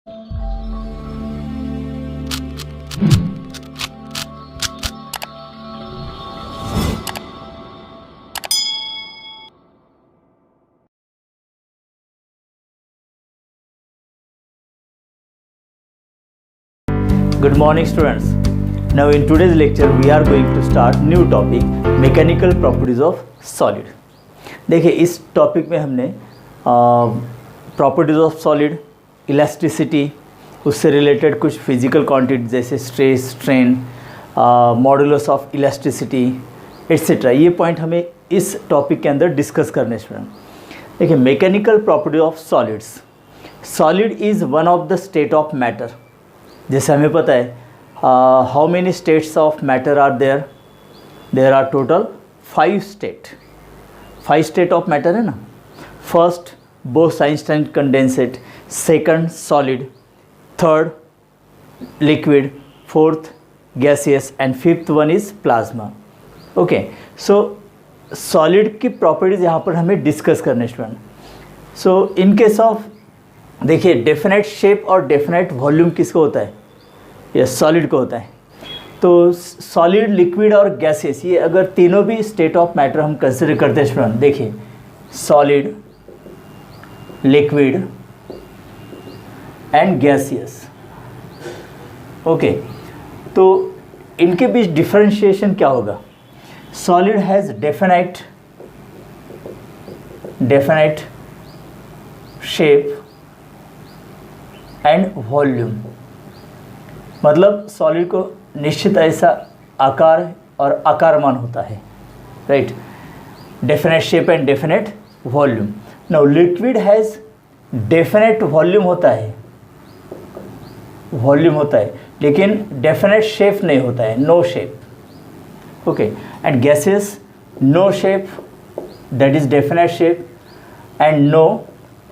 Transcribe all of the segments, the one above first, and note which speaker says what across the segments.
Speaker 1: Good morning students. Now in today's lecture we are going to start new topic mechanical properties of solid. देखिए इस topic में हमने properties of solid, elasticity, उससे related कुछ physical quantity जैसे stress, strain, modulus of elasticity etcetera, ये point हमें इस टॉपिक के अंदर डिस्कस करने स्टूडेंट. देखिए mechanical property of solids. Solid is one of the state of matter. जैसे हमें पता है how many states of matter are there are total 5 state. 5 state of matter है ना. First Bose Einstein condensate, second solid, third liquid, fourth gaseous and fifth one is plasma. Okay, so solid की properties यहाँ पर हमें discuss करने student. So in case of देखिए definite shape और definite volume किसको होता है? ये सॉलिड को होता है. तो सॉलिड, लिक्विड और गैसेस, ये अगर तीनों भी स्टेट ऑफ मैटर हम कंसिडर करते हैं स्टूडेंट, देखिए solid, liquid and gaseous. Okay, तो इनके बीच डिफरेंशिएशन क्या होगा? Solid has definite shape and volume. मतलब सॉलिड को निश्चित ऐसा आकार और आकारमान होता है, right. Definite shape and definite volume. Now liquid has definite volume होता है, लेकिन डेफिनेट शेप नहीं होता है, no shape. Okay, and gases no shape, that is definite shape and no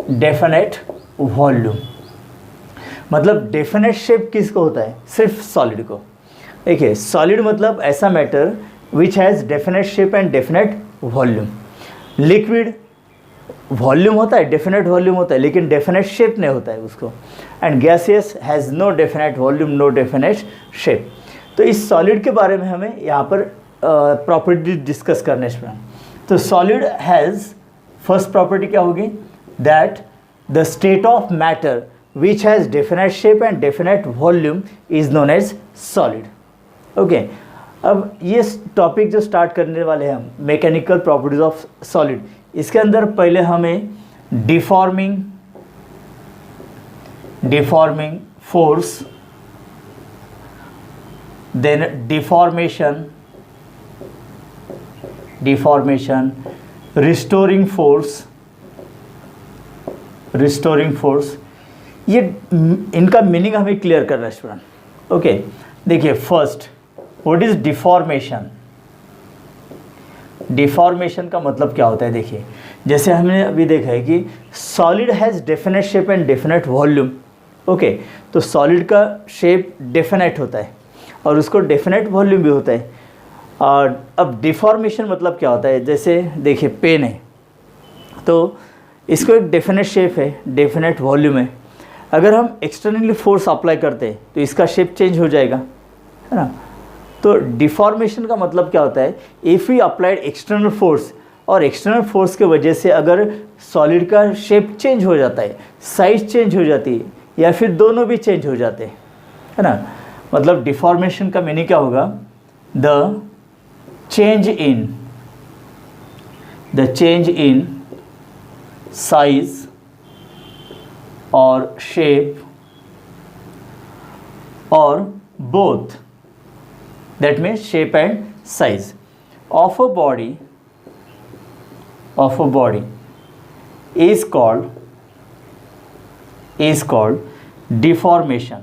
Speaker 1: definite volume. मतलब डेफिनेट शेप किसको होता है? सिर्फ सॉलिड को. देखिए सॉलिड मतलब ऐसा matter which has definite shape and definite volume. Liquid volume होता है, डेफिनेट वॉल्यूम होता है, लेकिन डेफिनेट शेप नहीं होता है उसको. And gaseous has no definite volume, no definite shape. तो इस सॉलिड के बारे में हमें यहाँ पर प्रॉपर्टी डिस्कस करने हैं. तो सॉलिड हैज़ फर्स्ट प्रॉपर्टी क्या होगी? That the state of matter which has definite shape and definite volume is known as solid. Okay, अब ये टॉपिक जो स्टार्ट करने वाले हैं हम, मैकेनिकल प्रॉपर्टीज ऑफ सॉलिड, इसके अंदर पहले हमें deforming force, then deformation, restoring force, ये इनका मीनिंग हमें क्लियर करना है स्टूडेंट. ओके, देखिए first what is deformation. Deformation का मतलब क्या होता है? देखिए जैसे हमने अभी देखा है कि solid has definite shape and definite volume. Okay, तो सॉलिड का शेप डेफिनेट होता है और उसको डेफिनेट वॉल्यूम भी होता है. और अब डिफॉर्मेशन मतलब क्या होता है? जैसे देखिए पेन है, तो इसको एक डेफिनेट शेप है, डेफिनेट वॉल्यूम है. अगर हम एक्सटर्नली फोर्स अप्लाई करते हैं तो इसका शेप चेंज हो जाएगा, है ना. तो डिफॉर्मेशन का मतलब क्या होता है? If we applied external force, और एक्सटर्नल फोर्स के वजह से अगर सॉलिड का शेप चेंज हो जाता है, साइज चेंज हो जाती है, या फिर दोनों भी चेंज हो जाते हैं, है ना. मतलब डिफॉर्मेशन का मीनिंग क्या होगा? द चेंज इन साइज और शेप और both, that means shape and size of a body is called deformation.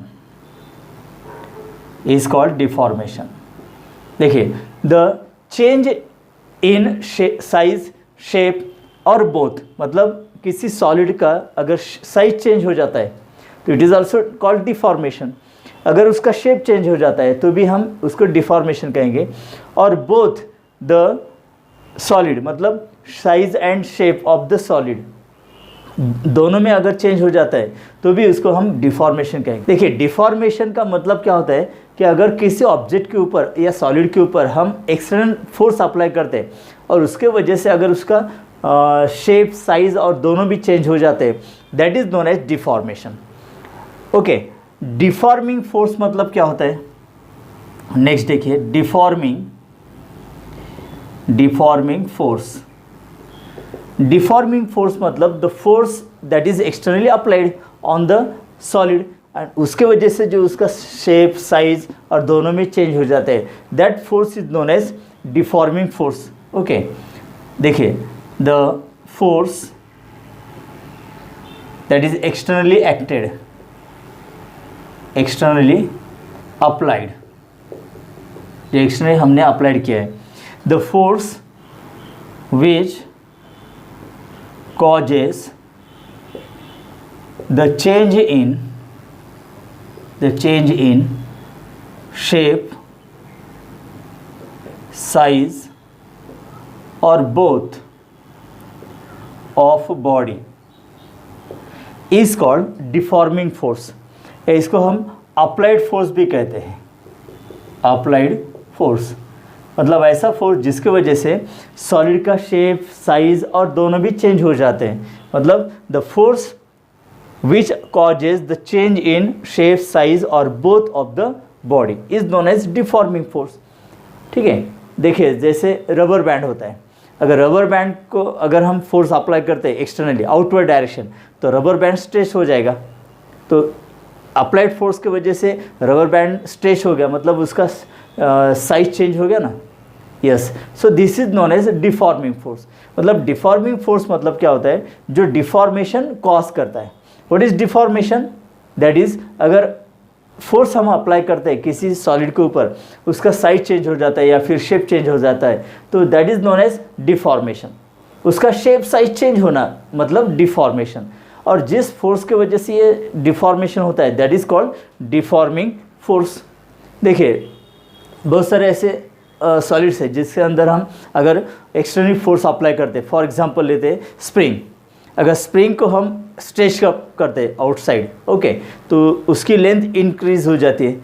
Speaker 1: देखिए the change in size, shape और both, मतलब किसी सॉलिड का अगर साइज चेंज हो जाता है तो it is also called deformation. अगर उसका शेप चेंज हो जाता है तो भी हम उसको डिफॉर्मेशन कहेंगे. और बोथ द सॉलिड मतलब size and shape of the solid दोनों में अगर चेंज हो जाता है तो भी उसको हम डिफॉर्मेशन कहेंगे। देखिए डिफॉर्मेशन का मतलब क्या होता है कि अगर किसी ऑब्जेक्ट के ऊपर या सॉलिड के ऊपर हम एक्सटर्नल फोर्स अप्लाई करते हैं और उसके वजह से अगर उसका शेप साइज और दोनों भी चेंज हो जाते हैं, that is known as deformation. Okay, deforming force मतलब क्या होता है? नेक्स्ट देखिए, डिफॉर्मिंग फोर्स। डिफॉर्मिंग फोर्स मतलब the force that is externally applied on the solid and उसके वजह से जो उसका शेप साइज और दोनों में चेंज हो जाते हैं, that force is known as deforming force. Okay, देखिए the force that is externally acted, externally applied, जो एक्सटर्नली हमने अप्लाइड किया है, the force which causes the change in shape, size or both of body is called deforming force। इसको हम applied force भी कहते हैं। applied force मतलब ऐसा फोर्स जिसकी वजह से सॉलिड का शेप साइज और दोनों भी चेंज हो जाते हैं। मतलब the force which causes the change in shape size और both of the body is known as deforming force. ठीक है, देखिए जैसे रबर बैंड होता है, अगर रबर बैंड को अगर हम फोर्स अप्लाई करते हैं एक्सटर्नली आउटवर्ड डायरेक्शन तो रबर बैंड स्ट्रेच हो जाएगा। तो अप्लाइड फोर्स की वजह से रबर बैंड स्ट्रेच हो गया, मतलब उसका साइज चेंज हो गया ना। Yes, so this is known as deforming force. मतलब डिफॉर्मिंग फोर्स मतलब क्या होता है? जो डिफॉर्मेशन कॉज करता है। What is deformation? That is अगर फोर्स हम अप्लाई करते हैं किसी सॉलिड के ऊपर, उसका साइज चेंज हो जाता है या फिर शेप चेंज हो जाता है, तो that is known as deformation. उसका शेप साइज चेंज होना मतलब डिफॉर्मेशन। और जिस फोर्स की वजह से ये डिफॉर्मेशन होता है that is called deforming force. देखिए बहुत सारे ऐसे सॉलिड्स है जिसके अंदर हम अगर एक्सटर्नल फोर्स अप्लाई करते हैं, फॉर एग्जांपल लेते हैं स्प्रिंग। अगर स्प्रिंग को हम स्ट्रेच करते हैं आउटसाइड, ओके, तो उसकी लेंथ इंक्रीज हो जाती है।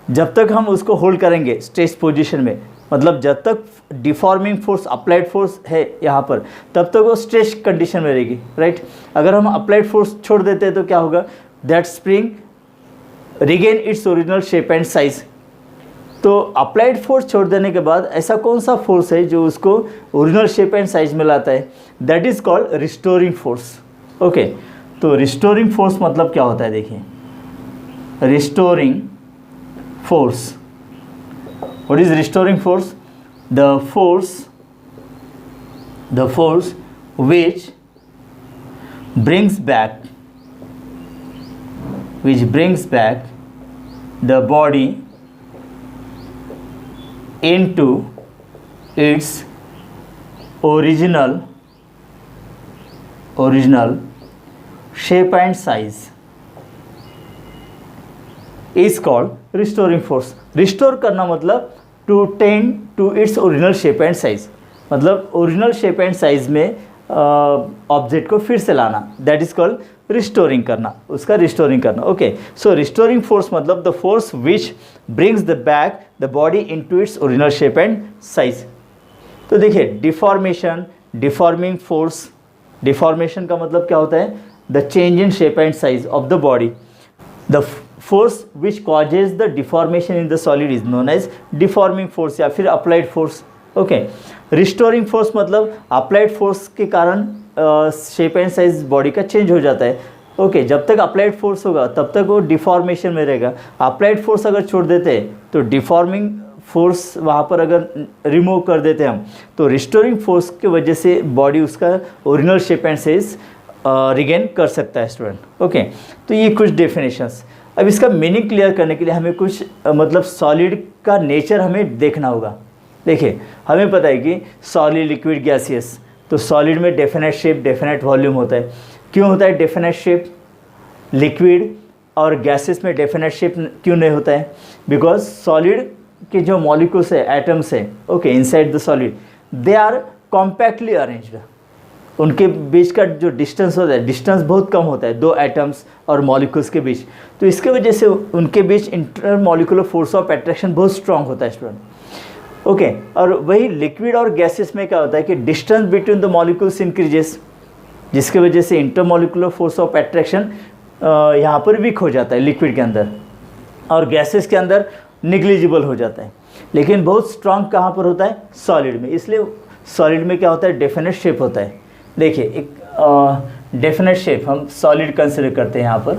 Speaker 1: जब तक हम उसको होल्ड करेंगे स्ट्रेच पोजीशन में, मतलब जब तक डिफॉर्मिंग फोर्स अप्लाइड फोर्स है यहाँ पर, तब तक वो स्ट्रेच कंडीशन में रहेगी, राइट। अगर हम अप्लाइड फोर्स छोड़ देते हैं तो क्या होगा? That spring regain its original shape and size. तो अप्लाइड फोर्स छोड़ देने के बाद ऐसा कौन सा फोर्स है जो उसको ओरिजिनल शेप एंड साइज में लाता है? That is called restoring force. Okay, तो रिस्टोरिंग फोर्स मतलब क्या होता है? देखिए restoring force, what is restoring force? The force which brings back the body into its original shape and size is called restoring force। Restore करना मतलब to tend to its original shape and size, मतलब original shape and size में object को फिर से लाना, that is called restoring करना, उसका रिस्टोरिंग करना। ओके, सो रिस्टोरिंग फोर्स मतलब the force which brings the back the body into its original shape and size. तो देखिए डिफॉर्मेशन, डिफॉर्मिंग फोर्स, डिफॉर्मेशन का मतलब क्या होता है? The change in shape and size of the body. The force which causes the deformation in the solid is known as deforming force या फिर applied force. Okay, restoring force मतलब applied force के कारण शेप एंड साइज बॉडी का change हो जाता है। Okay, जब तक अप्लाइड फोर्स होगा तब तक वो डिफॉर्मेशन में रहेगा। अप्लाइड फोर्स अगर छोड़ देते हैं तो डिफॉर्मिंग फोर्स वहाँ पर अगर रिमूव कर देते हैं हम, तो रिस्टोरिंग फोर्स की वजह से बॉडी उसका original shape and size regain कर सकता है स्टूडेंट। ओके, तो ये कुछ डेफिनेशंस। अब इसका मीनिंग क्लियर करने के लिए हमें कुछ मतलब सॉलिड का नेचर हमें देखना होगा। देखिए हमें पता है कि सॉलिड, लिक्विड, गैसियस, तो सॉलिड में डेफिनेट शेप, डेफिनेट वॉल्यूम होता है। क्यों होता है डेफिनेट शेप? लिक्विड और गैसेस में डेफिनेट शेप क्यों नहीं होता है? बिकॉज सॉलिड के जो मॉलिक्यूल्स है, एटम्स है, okay, inside the solid, they are compactly arranged. उनके बीच का जो डिस्टेंस होता है, डिस्टेंस बहुत कम होता है दो एटम्स और मॉलिक्यूल्स के बीच, तो इसके वजह से उनके बीच इंटरमॉलिक्यूलर फोर्स ऑफ अट्रैक्शन बहुत स्ट्रांग होता है स्टूडेंट। ओके, और वही लिक्विड और गैसेस में क्या होता है कि distance between the molecules increases, जिसके वजह से इंटरमॉलिक्यूलर फोर्स ऑफ अट्रैक्शन यहाँ पर वीक हो जाता है लिक्विड के अंदर, और गैसेस के अंदर निग्लिजिबल हो जाता है। लेकिन बहुत स्ट्रांग कहाँ पर होता है? सॉलिड में। इसलिए सॉलिड में क्या होता है? डेफिनेट शेप होता है। देखिए एक डेफिनेट शेप हम सॉलिड कंसिडर करते हैं यहाँ पर।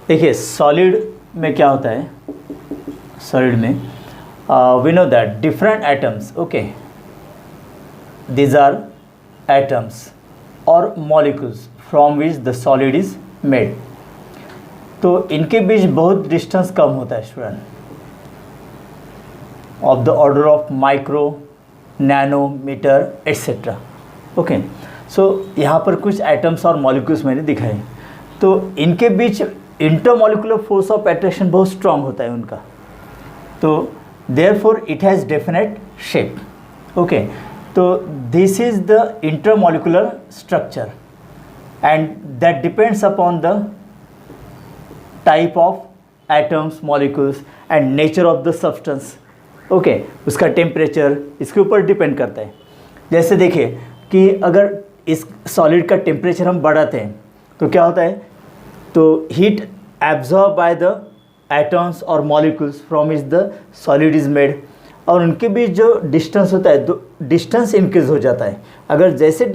Speaker 1: देखिए सॉलिड में क्या होता है? सॉलिड में we know that different atoms, okay, these are atoms और molecules from which the solid is made. तो इनके बीच बहुत डिस्टेंस कम होता है student, of the order of micro, nanometer etcetera. Okay, so यहाँ पर कुछ एटम्स और मॉलिक्यूल्स मैंने दिखाए, तो इनके बीच इंटरमॉलिक्यूलर फोर्स ऑफ अट्रैक्शन बहुत स्ट्रांग होता है उनका, तो therefore it has definite shape. Okay, तो this is the intermolecular structure and that depends upon the type of atoms, molecules and nature of the substance. Okay, उसका temperature इसके ऊपर depend करता है। जैसे देखिए कि अगर इस सॉलिड का टेम्परेचर हम बढ़ाते हैं तो क्या होता है? तो heat absorb by the atoms और molecules from which the solid is made, और उनके बीच जो डिस्टेंस होता है, डिस्टेंस इंक्रीज हो जाता है। अगर जैसे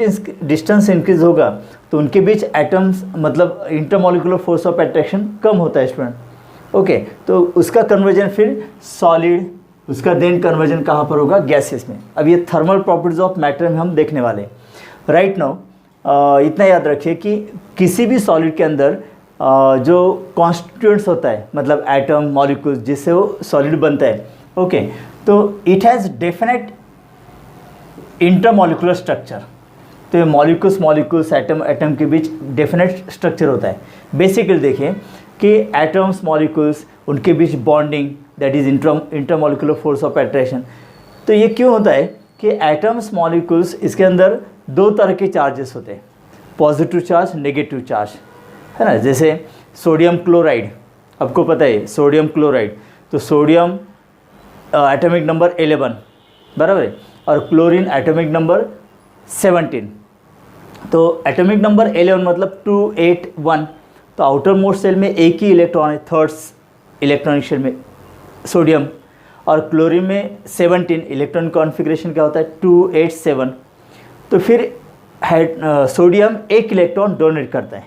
Speaker 1: डिस्टेंस इंक्रीज होगा तो उनके बीच एटम्स मतलब इंटरमॉलिक्यूलर फोर्स ऑफ अट्रैक्शन कम होता है स्टूडेंट। ओके, तो उसका कन्वर्जन फिर सॉलिड, उसका देन कन्वर्जन कहाँ पर होगा? गैसेस में। अब ये थर्मल प्रॉपर्टीज ऑफ मैटर में हम देखने वाले हैं। राइट नाउ इतना याद रखिए कि किसी भी सॉलिड के अंदर जो कॉन्स्टिट्यूएंट्स होता है, मतलब एटम, मॉलिक्यूल्स, जिससे वो सॉलिड बनता है, ओके, तो it has definite intermolecular structure. तो ये मॉलिक्यूल्स एटम के बीच डेफिनेट स्ट्रक्चर होता है। बेसिकली देखिए कि एटम्स, मॉलिक्यूल्स, उनके बीच bonding, that is intermolecular force of attraction. तो ये क्यों होता है कि एटम्स, मॉलिक्यूल्स, इसके अंदर दो तरह के चार्जेस होते हैं, पॉजिटिव चार्ज, नेगेटिव चार्ज, है ना। जैसे सोडियम क्लोराइड, आपको पता है सोडियम क्लोराइड, तो सोडियम एटॉमिक नंबर 11 बराबर है, और क्लोरीन एटॉमिक नंबर 17। तो एटॉमिक नंबर 11 मतलब 281, तो आउटर मोस्ट सेल में एक ही इलेक्ट्रॉन है, थर्ड इलेक्ट्रॉनिक शेल में सोडियम, और क्लोरीन में 17, इलेक्ट्रॉन कॉन्फ़िगरेशन क्या होता है? 287। तो फिर सोडियम एक इलेक्ट्रॉन डोनेट करता है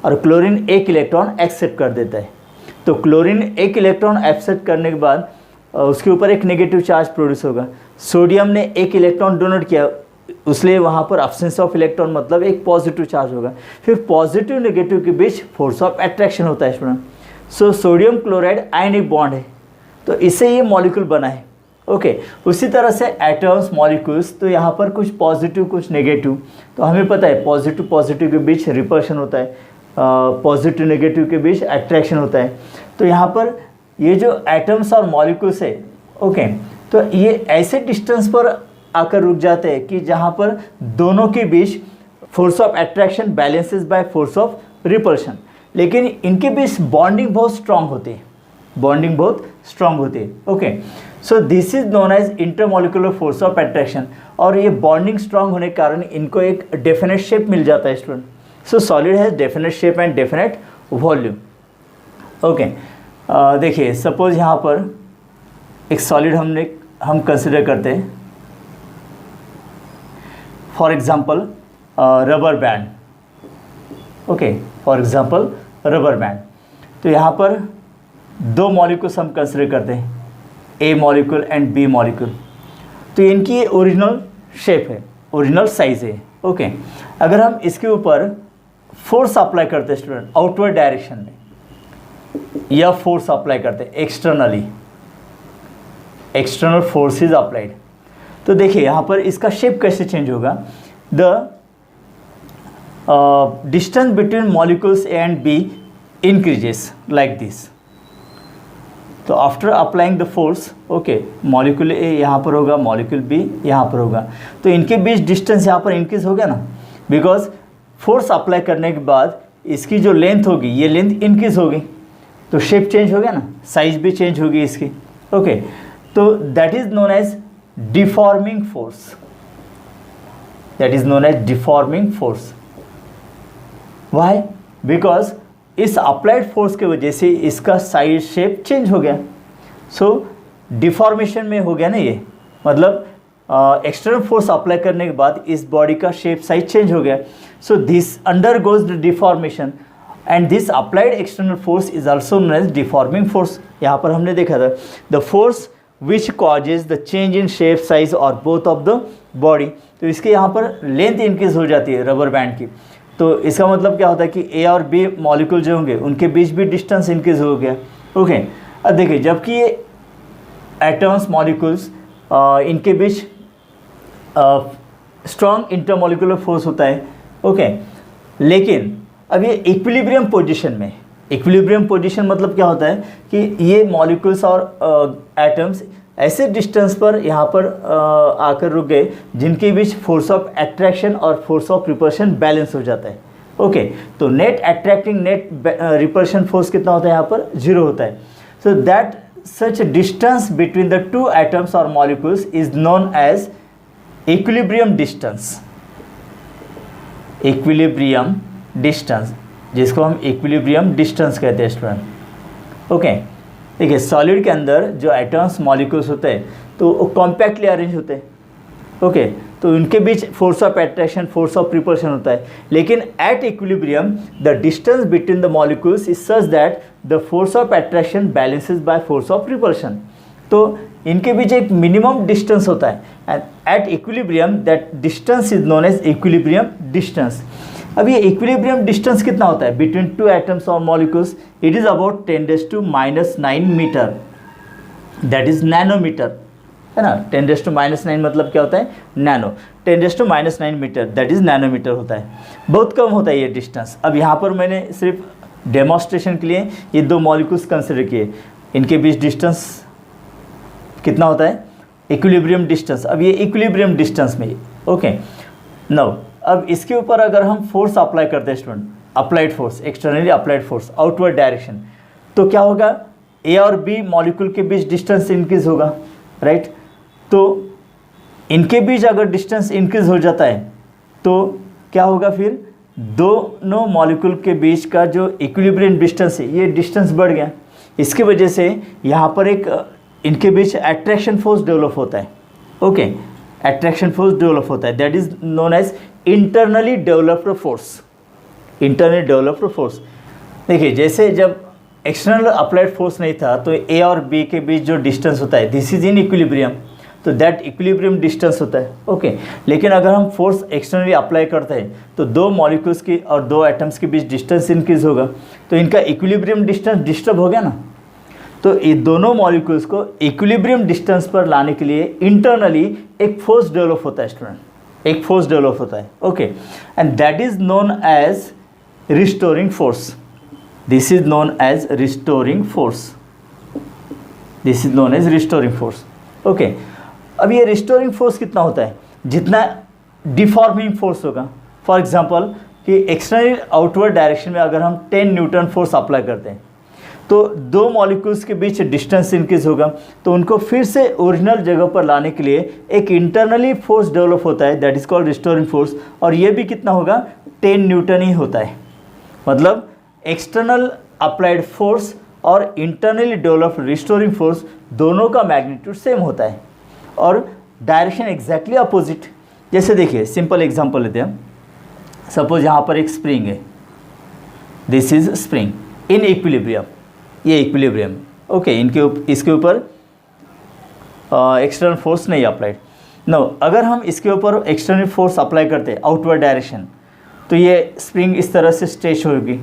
Speaker 1: और क्लोरीन एक इलेक्ट्रॉन एक्सेप्ट कर देता है। तो क्लोरीन एक इलेक्ट्रॉन एक्सेप्ट करने के बाद उसके ऊपर एक नेगेटिव चार्ज प्रोड्यूस होगा। सोडियम ने एक इलेक्ट्रॉन डोनेट किया, इसलिए वहाँ पर एब्सेंस ऑफ इलेक्ट्रॉन मतलब एक पॉजिटिव चार्ज होगा। फिर पॉजिटिव नेगेटिव के बीच फोर्स ऑफ अट्रैक्शन होता है student. So sodium chloride ionic bond है, तो इससे ये मॉलिक्यूल बना है। ओके, उसी तरह से एटम्स, मॉलिक्यूल्स, तो यहाँ पर कुछ पॉजिटिव कुछ नेगेटिव, तो हमें पता है पॉजिटिव के बीच रिपल्शन होता है, पॉजिटिव नेगेटिव के बीच अट्रैक्शन होता है। तो यहाँ पर ये जो एटम्स और मॉलिक्यूल्स है, ओके, तो ये ऐसे डिस्टेंस पर आकर रुक जाते हैं कि जहाँ पर दोनों के बीच force of attraction balances by force of repulsion, लेकिन इनके बीच बॉन्डिंग बहुत स्ट्रांग होती है, बॉन्डिंग बहुत स्ट्रांग होती है। Okay, so this is known as intermolecular force of attraction, और ये बॉन्डिंग स्ट्रांग होने के कारण इनको एक डेफिनेट शेप मिल जाता है student. So solid has definite shape and definite volume. Okay, देखिए सपोज यहाँ पर एक सॉलिड हम कंसिडर करते हैं, for example rubber band. Okay, for example rubber band. तो यहाँ पर दो मॉलिक्यूल्स हम कंसिडर करते हैं, ए मॉलिक्यूल एंड बी मॉलिक्यूल। तो इनकी ये ओरिजिनल शेप है, ओरिजिनल साइज है। ओके, अगर हम इसके ऊपर फोर्स अप्लाई करते हैं स्टूडेंट आउटवर्ड डायरेक्शन में, या फोर्स अप्लाई करते हैं externally, external force is applied, तो देखिए यहाँ पर इसका शेप कैसे चेंज होगा। The distance between molecules A and B increases like this. तो after applying the force, okay, molecule A यहाँ पर होगा, मॉलिक्यूल बी यहाँ पर होगा, तो इनके बीच डिस्टेंस यहाँ पर इंक्रीज हो गया ना, बिकॉज फोर्स अप्लाई करने के बाद इसकी जो लेंथ होगी ये लेंथ इंक्रीज होगी, तो शेप चेंज हो गया ना, साइज भी चेंज होगी इसकी, ओके। तो that is known as deforming force, that is known as deforming force. Why? Because इस अप्लाइड फोर्स के वजह से इसका साइज शेप चेंज हो गया, सो डिफॉर्मेशन में हो गया ना ये, मतलब एक्सटर्नल फोर्स अप्लाई करने के बाद इस बॉडी का शेप साइज चेंज हो गया, so this undergoes the deformation and this applied external force is also known as deforming force. यहाँ पर हमने देखा था the force which causes the change in shape size और बोथ ऑफ द बॉडी, तो इसके यहाँ पर लेंथ इंक्रीज हो जाती है रबर बैंड की, तो इसका मतलब क्या होता है कि ए और बी मॉलिक्यूल जो होंगे उनके बीच भी डिस्टेंस इंक्रीज हो गया, ओके। अब देखिए जबकि ये एटम्स मॉलिक्यूल्स इनके बीच स्ट्रॉन्ग इंटरमॉलिक्यूलर फोर्स होता है, ओके, लेकिन अब ये इक्विलिब्रियम पोजीशन में, इक्विलिब्रियम पोजीशन मतलब क्या होता है कि ये मॉलिक्यूल्स और एटम्स ऐसे डिस्टेंस पर यहाँ पर आकर रुक गए जिनके बीच फोर्स ऑफ अट्रैक्शन और फोर्स ऑफ रिपल्शन बैलेंस हो जाता है, ओके। तो net attracting net repulsion force कितना होता है यहाँ पर? 0 होता है। So that such a distance between the two atoms or molecules is known as equilibrium distance, equilibrium distance, जिसको हम equilibrium distance कहते हैं स्टूडेंट, ओके। देखिए सॉलिड के अंदर जो एटम्स मॉलिक्यूल्स होते हैं तो वो कॉम्पैक्टली अरेंज होते हैं, ओके, तो उनके बीच force of attraction force of repulsion होता है, लेकिन at equilibrium the distance between the molecules is such that the force of attraction balances by force of repulsion, तो इनके बीच एक मिनिमम डिस्टेंस होता है and at equilibrium that distance is known as equilibrium distance. अब ये equilibrium distance कितना होता है बिटवीन टू एटम्स और molecules? It is about 10⁻⁹ metre, that is nanometre, है ना। 10⁻⁹ मतलब क्या होता है? Nano. 10⁻⁹ metre that is nanometre होता है, बहुत कम होता है ये डिस्टेंस। अब यहाँ पर मैंने सिर्फ डेमोन्स्ट्रेशन के लिए ये दो मॉलिक्यूल्स कंसिडर किए, इनके बीच डिस्टेंस कितना होता है? Equilibrium distance. अब ये इक्विलिब्रियम डिस्टेंस में, ओके। नाउ अब इसके ऊपर अगर हम फोर्स अप्लाई करते हैं student, applied force, externally applied force, outward direction, तो क्या होगा? ए और बी मॉलिक्यूल के बीच डिस्टेंस इंक्रीज होगा, राइट। तो इनके बीच अगर डिस्टेंस इंक्रीज हो जाता है तो क्या होगा? फिर दोनों मॉलिक्यूल के बीच का जो इक्विलिब्रियम डिस्टेंस है ये डिस्टेंस बढ़ गया, इसकी वजह से यहाँ पर एक इनके बीच अट्रैक्शन फोर्स डेवलप होता है, ओके। अट्रैक्शन फोर्स डेवलप होता है, that is known as internally developed force, internally developed force. देखिए जैसे जब एक्सटर्नल अप्लाइड फोर्स नहीं था तो ए और बी के बीच जो डिस्टेंस होता है दिस इज इन इक्विलिब्रियम, तो दैट इक्विलिब्रियम डिस्टेंस होता है, ओके। लेकिन अगर हम फोर्स एक्सटर्नली अप्लाई करते हैं तो दो मॉलिक्यूल्स की और दो एटम्स के बीच डिस्टेंस इंक्रीज होगा, तो इनका इक्विलिब्रियम डिस्टेंस डिस्टर्ब हो गया ना। तो ये दोनों मॉलिक्यूल्स को इक्विलिब्रियम डिस्टेंस पर लाने के लिए इंटरनली एक फोर्स डेवलप होता है स्टूडेंट, एक फोर्स डेवलप होता है, okay, and that is known as restoring force. This is known as restoring force. This is known as restoring force. Okay. अब ये restoring force कितना होता है? जितना deforming force होगा। For example कि external outward direction में अगर हम 10 न्यूटन फोर्स अप्लाई करते हैं तो दो मॉलिक्यूल्स के बीच डिस्टेंस इंक्रीज होगा, तो उनको फिर से ओरिजिनल जगह पर लाने के लिए एक इंटरनली फोर्स डेवलप होता है, that is called restoring force, और ये भी कितना होगा? 10 न्यूटन ही होता है। मतलब एक्सटर्नल अप्लाइड फोर्स और इंटरनली डेवलप्ड रिस्टोरिंग फोर्स दोनों का मैग्नीट्यूड सेम होता है और डायरेक्शन एग्जैक्टली अपोजिट। जैसे देखिए सिंपल एग्जांपल लेते हैं, सपोज यहाँ पर एक स्प्रिंग है, this is spring in equilibrium, ये इक्विलिब्रियम, ओके। इसके ऊपर एक्सटर्नल फोर्स नहीं अप्लाइड। नो, अगर हम इसके ऊपर एक्सटर्नल फोर्स अप्लाई करते हैं आउटवर्ड डायरेक्शन, तो ये स्प्रिंग इस तरह से स्ट्रेच होगी,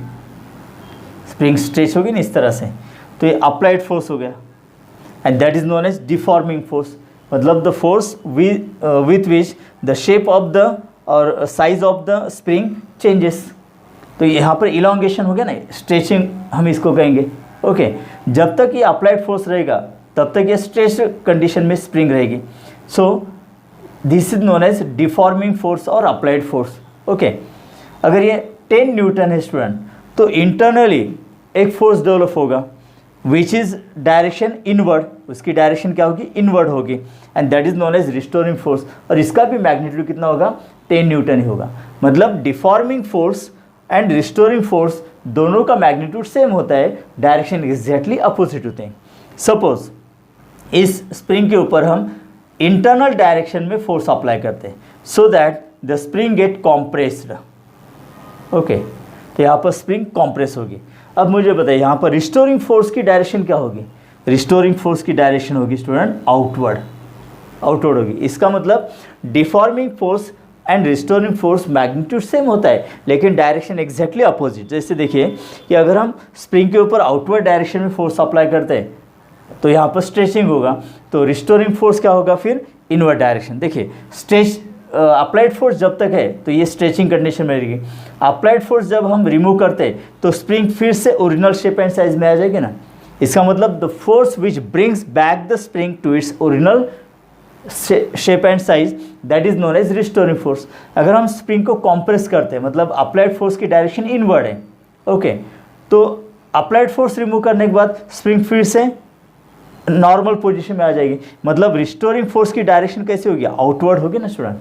Speaker 1: स्प्रिंग स्ट्रेच होगी ना इस तरह से, तो ये अप्लाइड फोर्स हो गया and that is known as deforming force. मतलब the force with which the shape of the और size of the spring changes. तो यहाँ पर इलोंगेशन हो गया ना, स्ट्रेचिंग हम इसको कहेंगे, ओके, जब तक ये अप्लाइड फोर्स रहेगा तब तक ये स्ट्रेच कंडीशन में स्प्रिंग रहेगी। So this is known as deforming force और अप्लाइड फोर्स। ओके, अगर ये 10 न्यूटन है स्टूडेंट, तो इंटरनली एक फोर्स डेवलप होगा विच इज़ डायरेक्शन इनवर्ड, उसकी डायरेक्शन क्या होगी, इनवर्ड होगी, and that is known as restoring force, और इसका भी मैग्नीट्यूड कितना होगा, 10 न्यूटन ही होगा। मतलब deforming force and restoring force दोनों का मैग्नीट्यूड सेम होता है, डायरेक्शन एग्जैक्टली अपोजिट होते हैं। सपोज इस स्प्रिंग के ऊपर हम इंटरनल डायरेक्शन में फोर्स अप्लाई करते हैं so that the spring get compressed. Okay, तो यहाँ पर स्प्रिंग कॉम्प्रेस होगी। अब मुझे बताइए यहाँ पर रिस्टोरिंग फोर्स की डायरेक्शन क्या होगी, रिस्टोरिंग फोर्स की डायरेक्शन होगी स्टूडेंट आउटवर्ड, आउटवर्ड होगी। इसका मतलब deforming force and restoring force magnitude same होता है लेकिन डायरेक्शन एग्जैक्टली अपोजिट। जैसे देखिए कि अगर हम स्प्रिंग के ऊपर आउटवर्ड डायरेक्शन में फोर्स अप्लाई करते हैं तो यहाँ पर स्ट्रेचिंग होगा, तो रिस्टोरिंग फोर्स क्या होगा, फिर इनवर्ड डायरेक्शन। देखिए स्ट्रेच अप्लाइड फोर्स जब तक है तो ये स्ट्रेचिंग कंडीशन में रहेगी, अप्लाइड फोर्स जब हम रिमूव करते हैं तो स्प्रिंग फिर से ओरिजिनल शेप एंड साइज में आ जाएगी ना। इसका मतलब the force which brings back the spring to its original shape and size, that is known as restoring force. अगर हम स्प्रिंग को कॉम्प्रेस करते हैं मतलब अप्लाइड फोर्स की डायरेक्शन इनवर्ड है। ओके, तो अप्लाइड फोर्स रिमूव करने के बाद स्प्रिंग फिर से नॉर्मल पोजीशन में आ जाएगी, मतलब रिस्टोरिंग फोर्स की डायरेक्शन कैसे होगी, आउटवर्ड होगी ना स्टूडेंट।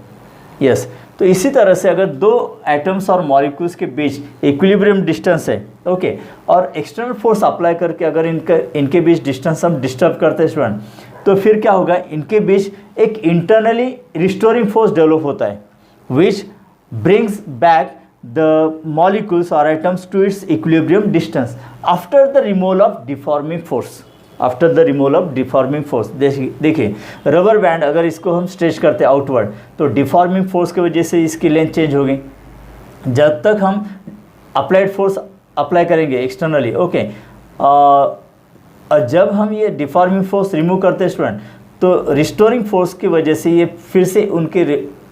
Speaker 1: यस, तो इसी तरह से अगर दो एटम्स और मॉलिक्यूल्स के बीच इक्विलिब्रियम डिस्टेंस है, ओके, और एक्सटर्नल फोर्स अप्लाई करके अगर इनके बीच डिस्टेंस हम डिस्टर्ब करते हैं स्टूडेंट, तो फिर क्या होगा, इनके बीच एक इंटरनली रिस्टोरिंग फोर्स डेवलप होता है which brings back the molecules और atoms to its equilibrium distance after the removal of deforming force, after the removal of deforming force. देखिए रबर बैंड अगर इसको हम स्ट्रेच करते हैं आउटवर्ड तो डिफॉर्मिंग फोर्स की वजह से इसकी लेंथ चेंज हो गई। जब तक हम अप्लाइड फोर्स अप्लाई करेंगे एक्सटर्नली, ओके, जब हम ये डिफॉर्मिंग फोर्स रिमूव करते हैं स्टूडेंट तो रिस्टोरिंग फोर्स की वजह से ये फिर से उनके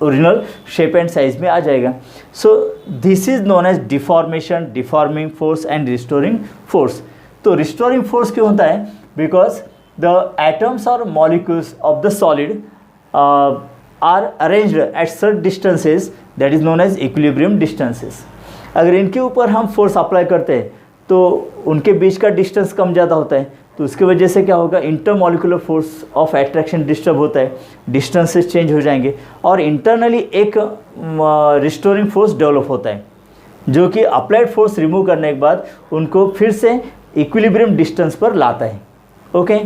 Speaker 1: ओरिजिनल शेप एंड साइज में आ जाएगा। So this is known as deformation, deforming force and restoring force. तो रिस्टोरिंग फोर्स क्यों होता है, because the atoms or molecules of the solid are arranged at certain distances that is known as equilibrium distances। अगर इनके ऊपर हम force apply करते हैं तो उनके बीच का डिस्टेंस कम ज़्यादा होता है, तो उसकी वजह से क्या होगा, intermolecular force of attraction disturb होता है, डिस्टेंसेस चेंज हो जाएंगे और इंटरनली एक रिस्टोरिंग फोर्स डेवलप होता है जो कि अप्लाइड फोर्स रिमूव करने के बाद उनको फिर से इक्विलिब्रियम डिस्टेंस पर लाता है। ओके,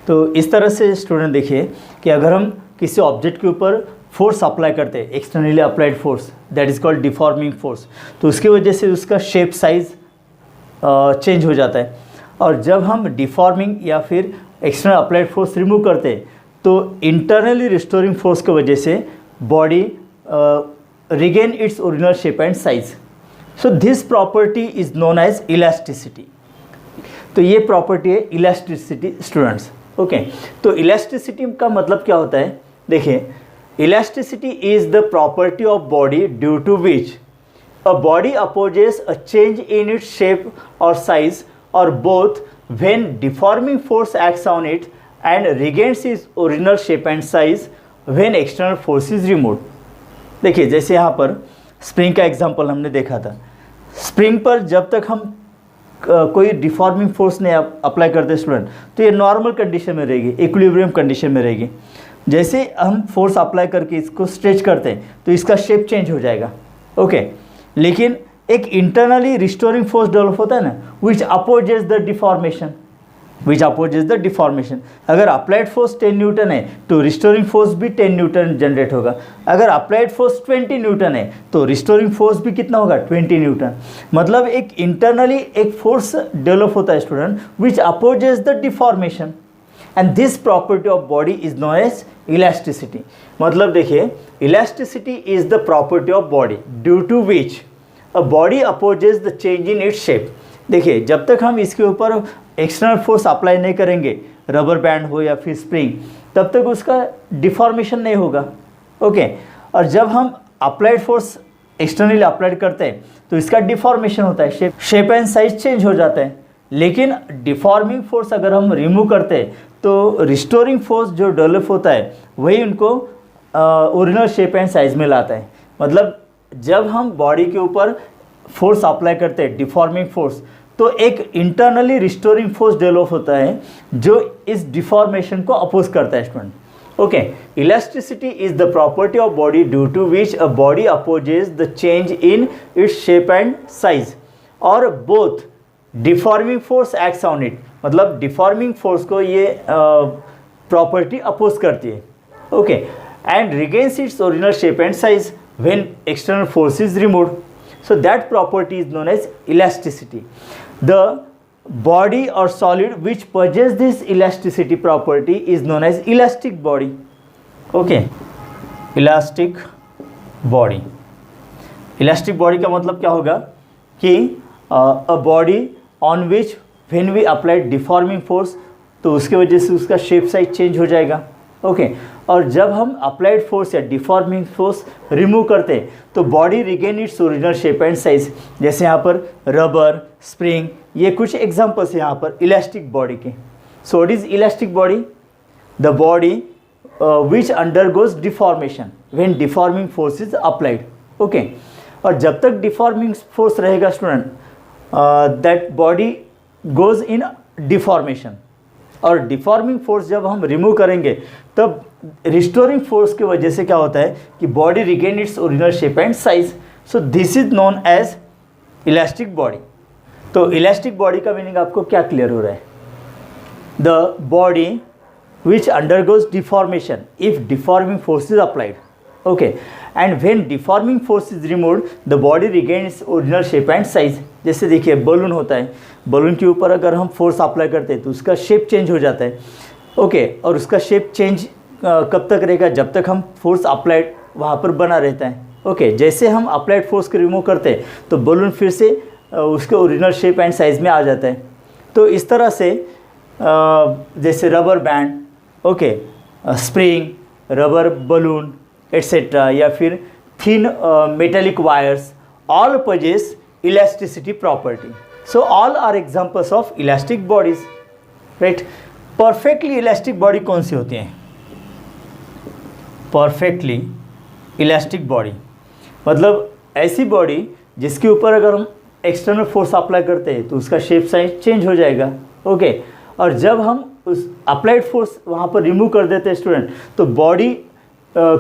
Speaker 1: तो इस तरह से स्टूडेंट देखिए कि अगर हम किसी ऑब्जेक्ट के ऊपर फोर्स अप्लाई करते हैं, externally applied force, that is called deforming force, तो उसकी वजह से उसका शेप साइज चेंज हो जाता है। और जब हम डिफॉर्मिंग या फिर एक्सटर्नल अप्लाइड फोर्स रिमूव करते हैं तो इंटरनली रिस्टोरिंग फोर्स की वजह से body regain its original shape and size. So this property is known as elasticity. तो ये प्रॉपर्टी है इलास्टिसिटी स्टूडेंट्स। ओके, तो इलास्टिसिटी का मतलब क्या होता है, देखिए elasticity is the property of body due to which a body opposes a change in its shape और साइज और both when deforming force acts on it and regains its original shape and size when external force is removed. देखिए जैसे यहाँ पर spring का example हमने देखा था, स्प्रिंग पर जब तक हम कोई डिफॉर्मिंग फोर्स नहीं अप्लाई करते स्टूडेंट तो ये नॉर्मल कंडीशन में रहेगी, इक्विलिब्रियम कंडीशन में रहेगी। जैसे हम फोर्स अप्लाई करके इसको स्ट्रेच करते हैं तो इसका शेप चेंज हो जाएगा। ओके, लेकिन एक इंटरनली रिस्टोरिंग फोर्स डेवलप होता है ना which opposes the deformation, which opposes the deformation. अगर अप्लाइड फोर्स 10 न्यूटन है तो रिस्टोरिंग फोर्स भी 10 न्यूटन जनरेट होगा। अगर अप्लाइड फोर्स 20 न्यूटन है तो रिस्टोरिंग फोर्स भी कितना होगा, 20 न्यूटन। मतलब एक इंटरनली एक फोर्स डेवलप होता है student which opposes the deformation and this property of body is known as elasticity. मतलब देखिए elasticity is the property of body due to which a body opposes the change in its shape. देखिए जब तक हम इसके ऊपर external force apply नहीं करेंगे, रबर बैंड हो या फिर स्प्रिंग, तब तक उसका डिफॉर्मेशन नहीं होगा। ओके, और जब हम अप्लाइड फोर्स एक्सटर्नली अप्लाइड करते हैं तो इसका डिफॉर्मेशन होता है, शेप एंड साइज चेंज हो जाता है। लेकिन डिफॉर्मिंग फोर्स अगर हम रिमूव करते हैं तो रिस्टोरिंग फोर्स जो डेवलप होता है वही उनको ओरिजिनल शेप एंड साइज में लाता है। मतलब जब हम बॉडी के ऊपर फोर्स अप्लाई करते हैं डिफॉर्मिंग फोर्स, तो एक इंटरनली रिस्टोरिंग फोर्स डेवलप होता है जो इस डिफॉर्मेशन को अपोज करता है student. Okay, elasticity is the property of body due to which a body opposes the change in its shape and size, और both deforming force acts on it. मतलब deforming force को ये property oppose करती है। Okay, and regains its original shape and size when external force is removed, so that property is known as elasticity. The body or solid which possesses this elasticity property is known as elastic body. Okay, elastic body. Elastic body का मतलब क्या होगा कि a body on which when we apply deforming force, तो उसके वजह से उसका शेप साइज चेंज हो जाएगा। ओके, और जब हम अप्लाइड फोर्स या डिफॉर्मिंग फोर्स रिमूव करते हैं तो body regain its original shape and size. जैसे यहाँ पर रबर, स्प्रिंग, ये कुछ एग्जांपल्स हैं यहाँ पर इलास्टिक बॉडी के। So what is elastic body? The body which undergoes deformation when deforming force is applied. Okay, और जब तक डिफॉर्मिंग फोर्स रहेगा student, that body goes in deformation, और डिफॉर्मिंग फोर्स जब हम रिमूव करेंगे तब रिस्टोरिंग फोर्स की वजह से क्या होता है कि body regain its original shape and size. So this is known as elastic body. तो इलास्टिक बॉडी का मीनिंग आपको क्या क्लियर हो रहा है? The body which undergoes deformation if deforming force is applied. Okay, and when deforming force is removed the body regain its original shape and size. जैसे देखिए balloon होता है, बलून के ऊपर अगर हम फोर्स अप्लाई करते हैं तो उसका शेप चेंज हो जाता है। ओके, और उसका शेप चेंज कब तक रहेगा? जब तक हम फोर्स अप्लाइड वहाँ पर बना रहता है। ओके, जैसे हम अप्लाइड फोर्स को रिमूव करते हैं तो बलून फिर से उसके ओरिजिनल शेप एंड साइज में आ जाता है। तो इस तरह से जैसे rubber band, okay, spring, rubber balloon etcetera, या फिर thin metallic wires, all possess elasticity property. So all are examples of elastic bodies, right? Perfectly elastic body कौन सी होती हैं? Perfectly elastic body मतलब ऐसी बॉडी जिसके ऊपर अगर हम एक्सटर्नल फोर्स अप्लाई करते हैं तो उसका शेप साइज चेंज हो जाएगा। ओके, और जब हम उस अप्लाइड फोर्स वहाँ पर रिमूव कर देते हैं स्टूडेंट, तो body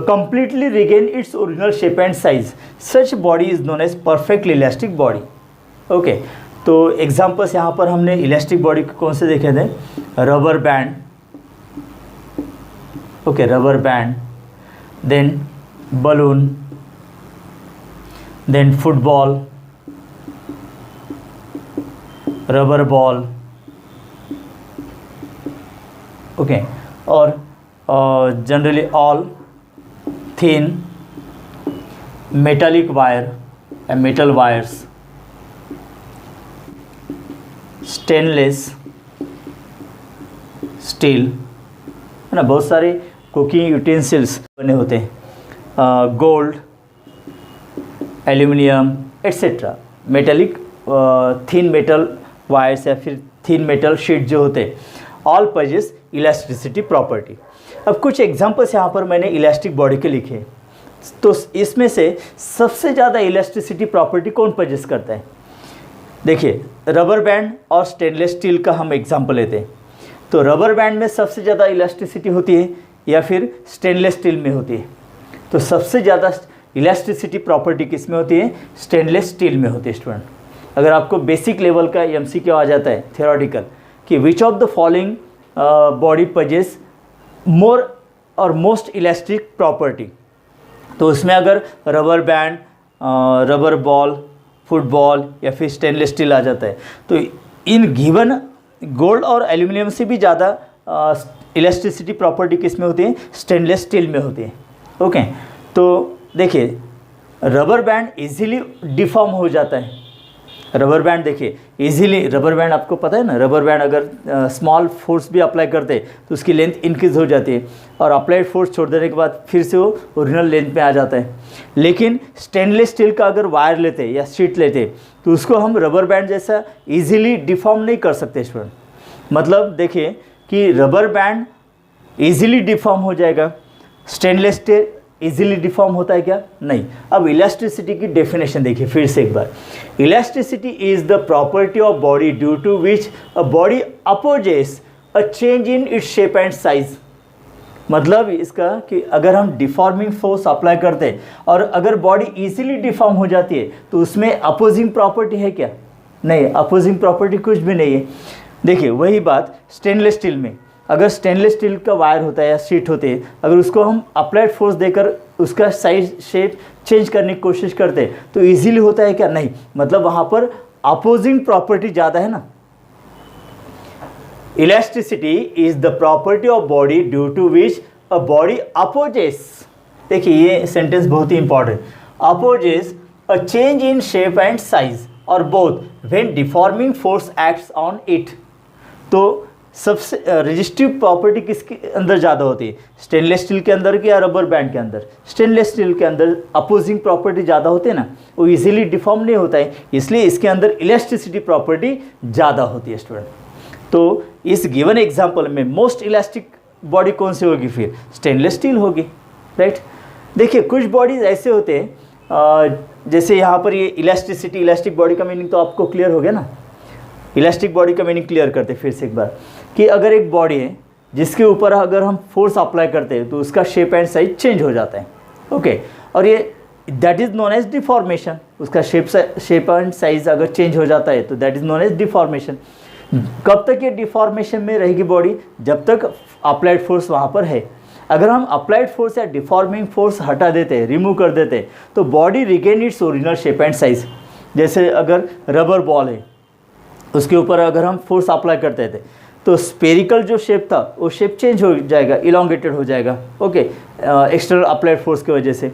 Speaker 1: completely regain its original shape and size. Such body is known as perfectly elastic body. Okay, तो एग्जाम्पल्स यहाँ पर हमने इलास्टिक बॉडी कौन से देखे थे? Rubber band, okay, rubber band, then balloon, then football, rubber ball, okay, और generally all thin metallic wire and metal wires, stainless steel, है ना, बहुत सारे कुकिंग यूटेंसिल्स बने होते हैं, gold, aluminium etcetera, metallic thin metal wires या फिर थिन मेटल शीट जो होते हैं, ऑल possess इलास्टिसिटी प्रॉपर्टी। अब कुछ एग्जांपल्स यहाँ पर मैंने इलास्टिक बॉडी के लिखे, तो इसमें से सबसे ज़्यादा इलास्टिसिटी प्रॉपर्टी कौन possess करता है? देखिए, रबर बैंड और स्टेनलेस स्टील का हम एग्जांपल लेते हैं। तो रबर बैंड में सबसे ज़्यादा इलास्टिसिटी होती है या फिर स्टेनलेस स्टील में होती है? तो सबसे ज़्यादा इलास्टिसिटी प्रॉपर्टी किस में होती है? स्टेनलेस स्टील में होती है स्टूडेंट। अगर आपको बेसिक लेवल का MCQ आ जाता है थियोरेटिकल कि which of the following body possess मोर और मोस्ट इलास्टिक प्रॉपर्टी, तो उसमें अगर rubber band, rubber ball, football या फिर स्टेनलेस स्टील आ जाता है, तो इन गिवन गोल्ड और एल्यूमिनियम से भी ज़्यादा इलास्टिसिटी प्रॉपर्टी किस में होती है? स्टेनलेस स्टील में होती है। ओके, तो देखिए रबर बैंड इजीली डिफॉर्म हो जाता है रबर बैंड देखिए इजीली, रबर बैंड आपको पता है ना, रबर बैंड अगर स्मॉल फोर्स भी अप्लाई करते तो उसकी लेंथ इंक्रीज हो जाती है और अप्लाइड फोर्स छोड़ देने के बाद फिर से वो ओरिजिनल लेंथ पे आ जाता है। लेकिन स्टेनलेस स्टील का अगर वायर लेते या शीट लेते तो उसको हम रबर बैंड जैसा इजीली डिफॉर्म नहीं कर सकते स्टूडेंट। मतलब देखिए कि रबर बैंड इजीली डिफॉर्म हो जाएगा, स्टेनलेस स्टील इजीली डिफॉर्म होता है क्या? नहीं। अब इलास्टिसिटी की डेफिनेशन देखिए फिर से एक बार। Elasticity is the property of body due to which a body opposes a change in its shape and size. मतलब इसका कि अगर हम डिफॉर्मिंग फोर्स अप्लाई करते हैं और अगर बॉडी इजीली डिफॉर्म हो जाती है तो उसमें अपोजिंग प्रॉपर्टी है क्या? नहीं, अपोजिंग प्रॉपर्टी कुछ भी नहीं है। देखिए वही बात स्टेनलेस स्टील में, अगर स्टेनलेस स्टील का वायर होता है या शीट होती है, अगर उसको हम अप्लाइड फोर्स देकर उसका साइज शेप चेंज करने की कोशिश करते हैं तो इजीली होता है क्या? नहीं। मतलब वहाँ पर अपोजिंग प्रॉपर्टी ज़्यादा है ना। Elasticity is the property of body due to which a body opposes, देखिए ये सेंटेंस बहुत ही important, opposes a change in shape and size और both when deforming force acts on it. तो सबसे रेजिस्टिव प्रॉपर्टी किसके अंदर ज़्यादा होती है, स्टेनलेस स्टील के अंदर कि या रबर बैंड के अंदर? स्टेनलेस स्टील के अंदर अपोजिंग प्रॉपर्टी ज़्यादा होती है ना, वो इजीली डिफॉर्म नहीं होता है, इसलिए इसके अंदर इलास्टिसिटी प्रॉपर्टी ज़्यादा होती है स्टूडेंट। तो इस गिवन एग्जाम्पल में मोस्ट इलास्टिक बॉडी कौन सी होगी? फिर स्टेनलेस स्टील होगी, राइट। देखिए कुछ बॉडीज ऐसे होते हैं जैसे यहाँ पर ये इलास्टिसिटी, इलास्टिक बॉडी का मीनिंग तो आपको क्लियर हो गया ना। इलास्टिक बॉडी का मीनिंग क्लियर करते फिर से एक बार कि अगर एक बॉडी है जिसके ऊपर अगर हम फोर्स अप्लाई करते हैं तो उसका शेप एंड साइज चेंज हो जाता है, ओके। और ये that is known as deformation. उसका शेप एंड साइज अगर चेंज हो जाता है तो that is known as deformation. कब तक ये डिफॉर्मेशन में रहेगी बॉडी? जब तक अप्लाइड फोर्स वहाँ पर है। अगर हम अप्लाइड फोर्स या डिफॉर्मिंग फोर्स हटा देते हैं, रिमूव कर देते हैं, तो body regain its original shape and size. जैसे अगर रबर बॉल है उसके ऊपर अगर हम फोर्स अप्लाई करते थे तो स्पेरिकल जो शेप था वो शेप चेंज हो जाएगा, इलोंगेटेड हो जाएगा, ओके, एक्सटर्नल अप्लाइड फोर्स की वजह से।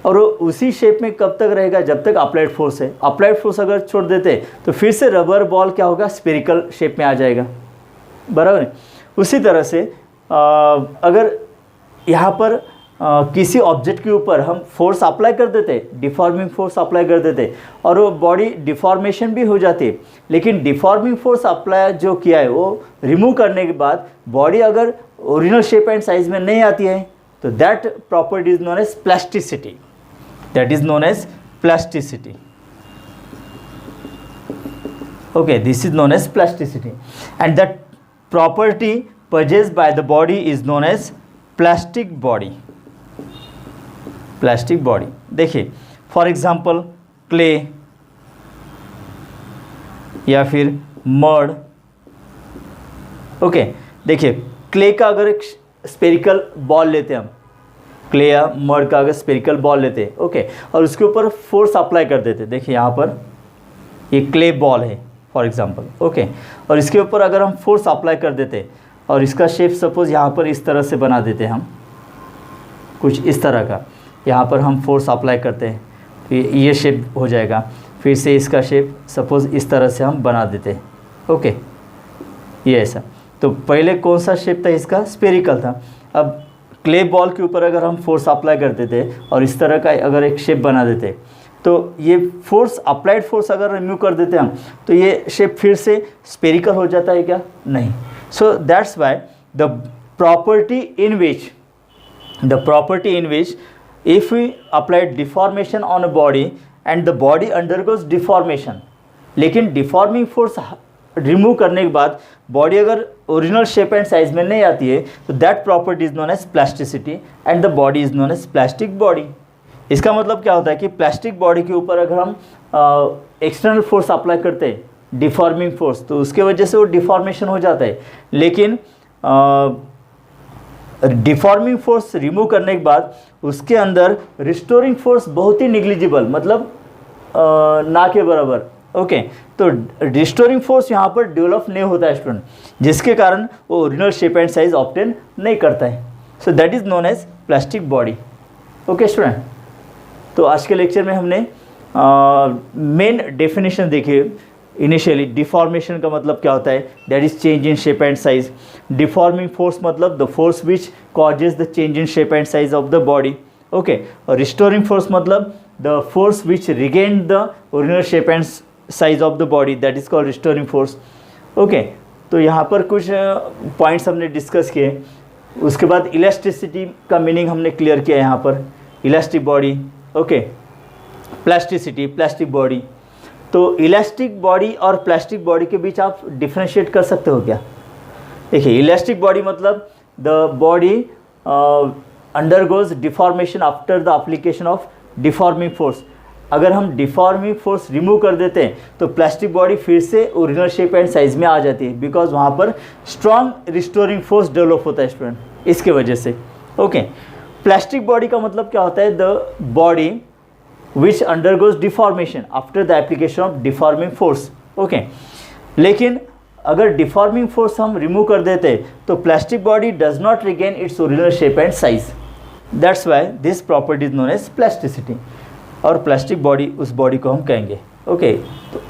Speaker 1: और वो उसी शेप में कब तक रहेगा? जब तक अप्लाइड फोर्स है। अप्लाइड फोर्स अगर छोड़ देते तो फिर से रबर बॉल क्या होगा? स्पेरिकल शेप में आ जाएगा, बराबर। उसी तरह से अगर यहाँ पर किसी ऑब्जेक्ट के ऊपर हम फोर्स अप्लाई कर देते, डिफॉर्मिंग फोर्स अप्लाई कर देते और वो बॉडी डिफॉर्मेशन भी हो जाती है, लेकिन डिफॉर्मिंग फोर्स अप्लाई जो किया है वो रिमूव करने के बाद बॉडी अगर ओरिजिनल शेप एंड साइज में नहीं आती है तो that property is known as plasticity. That is known as plasticity, okay, this is known as plasticity and that property possessed by the body is known as plastic body। Plastic body देखिए for example clay या फिर mud, okay. देखिए clay का अगर एक spherical ball लेते हैं हम, क्ले या मड का अगर स्पेरिकल बॉल लेते हैं, ओके, और उसके ऊपर फोर्स अप्लाई कर देते, देखिए यहाँ पर ये क्ले बॉल है फॉर एग्जांपल, ओके, और इसके ऊपर अगर हम फोर्स अप्लाई कर देते और इसका शेप सपोज यहाँ पर इस तरह से बना देते हम, कुछ इस तरह का, यहाँ पर हम फोर्स अप्लाई करते हैं तो ये शेप हो जाएगा। फिर से इसका शेप सपोज इस तरह से हम बना देते, ओके, ये ऐसा। तो पहले कौन सा शेप था इसका? स्पेरिकल था। अब क्ले बॉल के ऊपर अगर हम फोर्स अप्लाई करते थे और इस तरह का अगर एक शेप बना देते तो ये फोर्स, अप्लाइड फोर्स अगर रिमूव कर देते हम तो ये शेप फिर से स्पेरिकल हो जाता है क्या? नहीं। So that's why the property in which if we apply deformation on a body and the body undergoes deformation, लेकिन डिफॉर्मिंग फोर्स रिमूव करने के बाद बॉडी अगर ओरिजिनल शेप एंड साइज में नहीं आती है तो that property is known as plasticity and the body is known as plastic body. इसका मतलब क्या होता है कि प्लास्टिक बॉडी के ऊपर अगर हम एक्सटर्नल फोर्स अप्लाई करते हैं, डिफॉर्मिंग फोर्स, तो उसके वजह से वो डिफॉर्मेशन हो जाता है, लेकिन डिफॉर्मिंग फोर्स रिमूव करने के बाद उसके अंदर रिस्टोरिंग फोर्स बहुत ही निग्लिजिबल, मतलब ना के बराबर, ओके। तो रिस्टोरिंग फोर्स यहाँ पर डेवलप नहीं होता है स्टूडेंट, जिसके कारण वो original shape and size obtain नहीं करता है। So that is known as plastic body, okay student. तो आज के लेक्चर में हमने मेन डेफिनेशन देखी इनिशियली। डिफॉर्मेशन का मतलब क्या होता है, that is change in shape and size. Deforming force मतलब the force which causes the change in shape and size of the body, okay. और रिस्टोरिंग फोर्स मतलब the force which regain the original shape and size of the body, that is called restoring force, okay. तो यहाँ पर कुछ points हमने discuss किए। उसके बाद इलास्टिसिटी का मीनिंग हमने क्लियर किया यहाँ पर, elastic body, okay. Plasticity, plastic body. तो इलास्टिक बॉडी और प्लास्टिक बॉडी के बीच आप डिफ्रेंशिएट कर सकते हो क्या? देखिए, इलास्टिक बॉडी मतलब the body undergoes deformation after the application of deforming force. अगर हम डिफॉर्मिंग फोर्स रिमूव कर देते हैं तो प्लास्टिक बॉडी फिर से ओरिजिनल शेप एंड साइज में आ जाती है, बिकॉज वहाँ पर स्ट्रॉन्ग रिस्टोरिंग फोर्स डेवलप होता है स्टूडेंट, इसके वजह से, ओके। प्लास्टिक बॉडी का मतलब क्या होता है, the body which undergoes deformation after the application of deforming force, okay। लेकिन अगर डिफॉर्मिंग फोर्स हम रिमूव कर देते तो plastic body does not regain its original shape and size, that's why this property is known as plasticity. और plastic body उस body को हम कहेंगे, ओके। तो